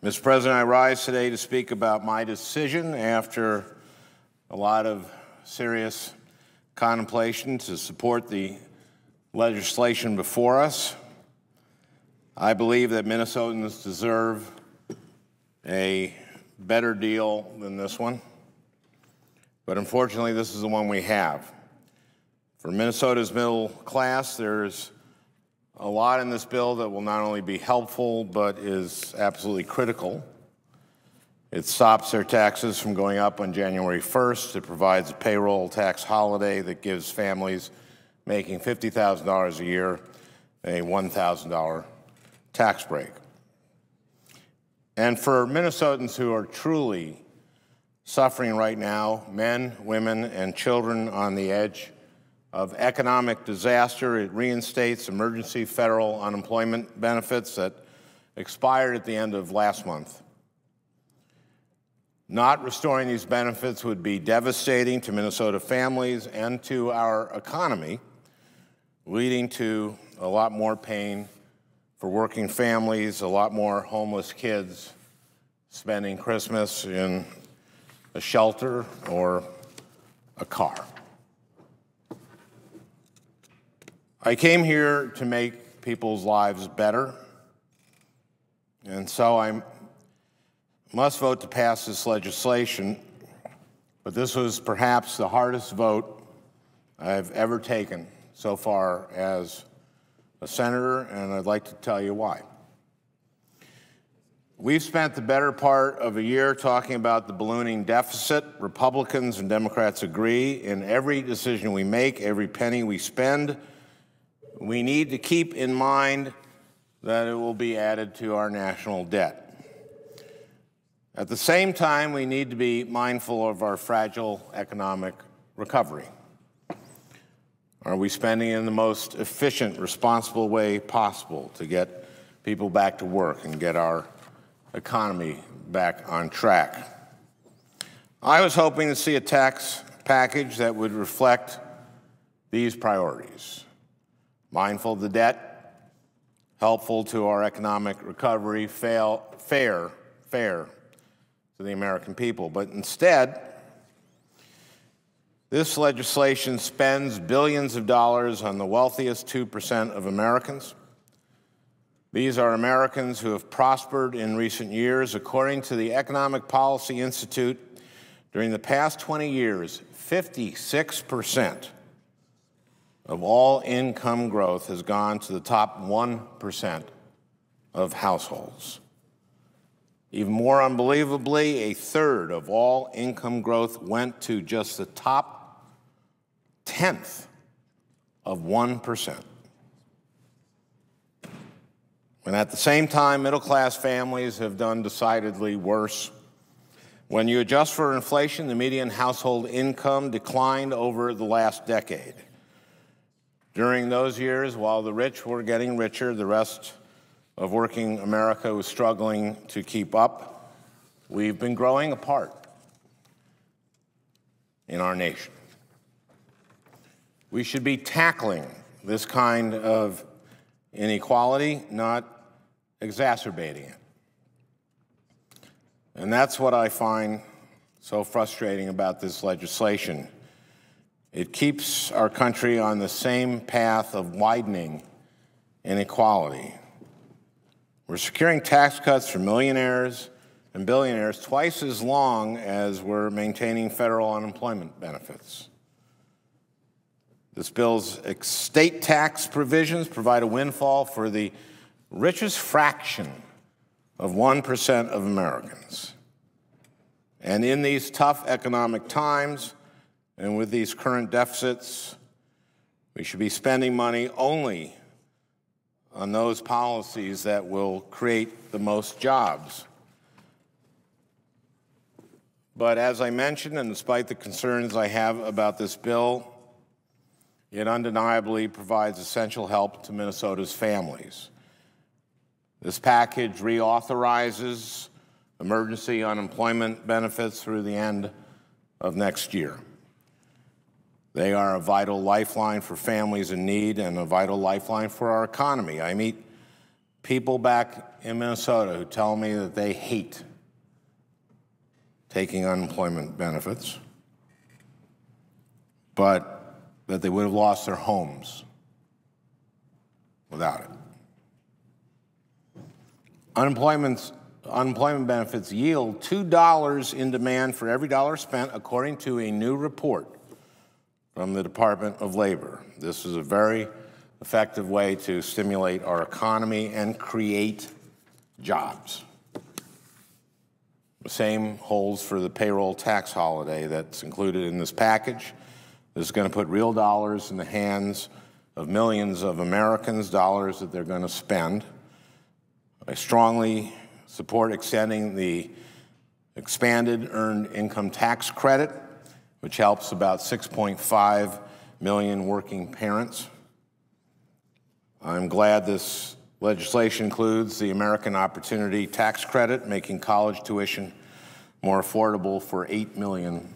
Mr. President, I rise today to speak about my decision after a lot of serious contemplation to support the legislation before us. I believe that Minnesotans deserve a better deal than this one, but unfortunately this is the one we have. For Minnesota's middle class, there's a lot in this bill that will not only be helpful, but is absolutely critical. It stops their taxes from going up on January 1st. It provides a payroll tax holiday that gives families making $50,000 a year a $1,000 tax break. And for Minnesotans who are truly suffering right now, men, women, and children on the edge of economic disaster, it reinstates emergency federal unemployment benefits that expired at the end of last month. Not restoring these benefits would be devastating to Minnesota families and to our economy, leading to a lot more pain for working families, a lot more homeless kids spending Christmas in a shelter or a car. I came here to make people's lives better, and so I must vote to pass this legislation, but this was perhaps the hardest vote I've ever taken so far as a senator, and I'd like to tell you why. We've spent the better part of a year talking about the ballooning deficit. Republicans and Democrats agree. In every decision we make, every penny we spend, we need to keep in mind that it will be added to our national debt. At the same time, we need to be mindful of our fragile economic recovery. Are we spending in the most efficient, responsible way possible to get people back to work and get our economy back on track? I was hoping to see a tax package that would reflect these priorities. Mindful of the debt, helpful to our economic recovery, fair to the American people. But instead, this legislation spends billions of dollars on the wealthiest 2% of Americans. These are Americans who have prospered in recent years. According to the Economic Policy Institute, during the past 20 years, 56% of all income growth has gone to the top 1% of households. Even more unbelievably, a third of all income growth went to just the top 10th of 1%. And at the same time, middle-class families have done decidedly worse. When you adjust for inflation, the median household income declined over the last decade. During those years, while the rich were getting richer, the rest of working America was struggling to keep up. We've been growing apart in our nation. We should be tackling this kind of inequality, not exacerbating it. And that's what I find so frustrating about this legislation. It keeps our country on the same path of widening inequality. We're securing tax cuts for millionaires and billionaires twice as long as we're maintaining federal unemployment benefits. This bill's estate tax provisions provide a windfall for the richest fraction of 1% of Americans. And in these tough economic times, and with these current deficits, we should be spending money only on those policies that will create the most jobs. But as I mentioned, and despite the concerns I have about this bill, it undeniably provides essential help to Minnesota's families. This package reauthorizes emergency unemployment benefits through the end of next year. They are a vital lifeline for families in need and a vital lifeline for our economy. I meet people back in Minnesota who tell me that they hate taking unemployment benefits, but that they would have lost their homes without it. Unemployment benefits yield $2 in demand for every dollar spent, according to a new report from the Department of Labor. This is a very effective way to stimulate our economy and create jobs. The same holds for the payroll tax holiday that's included in this package. This is going to put real dollars in the hands of millions of Americans, dollars that they're going to spend. I strongly support extending the expanded earned income tax credit, which helps about 6.5 million working parents. I'm glad this legislation includes the American Opportunity Tax Credit, making college tuition more affordable for 8 million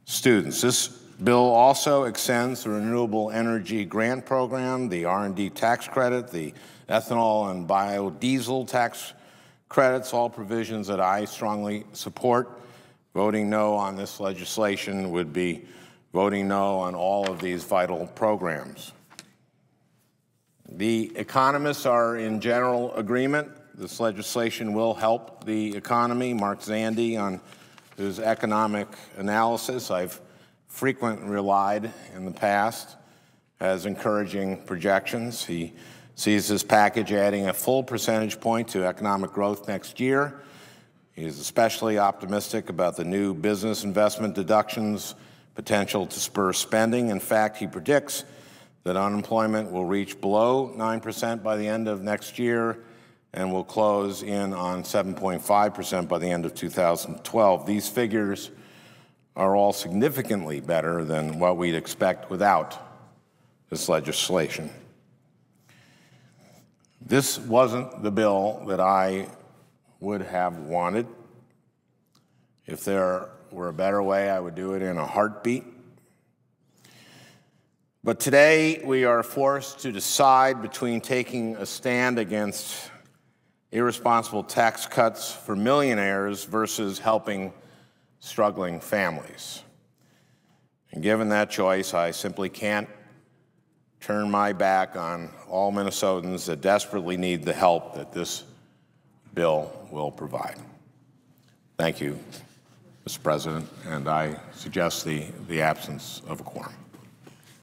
students. This bill also extends the Renewable Energy Grant Program, the R&D tax credit, the ethanol and biodiesel tax credits, all provisions that I strongly support. Voting no on this legislation would be voting no on all of these vital programs. The economists are in general agreement. This legislation will help the economy. Mark Zandi, on his economic analysis I've frequently relied in the past, has encouraging projections. He sees this package adding a full percentage point to economic growth next year. He is especially optimistic about the new business investment deductions' potential to spur spending. In fact, he predicts that unemployment will reach below 9% by the end of next year and will close in on 7.5% by the end of 2012. These figures are all significantly better than what we'd expect without this legislation. This wasn't the bill that I would have wanted. If there were a better way, I would do it in a heartbeat. But today, we are forced to decide between taking a stand against irresponsible tax cuts for millionaires versus helping struggling families. And given that choice, I simply can't turn my back on all Minnesotans that desperately need the help that this bill will provide. Thank you, Mr. President, and I suggest the absence of a quorum.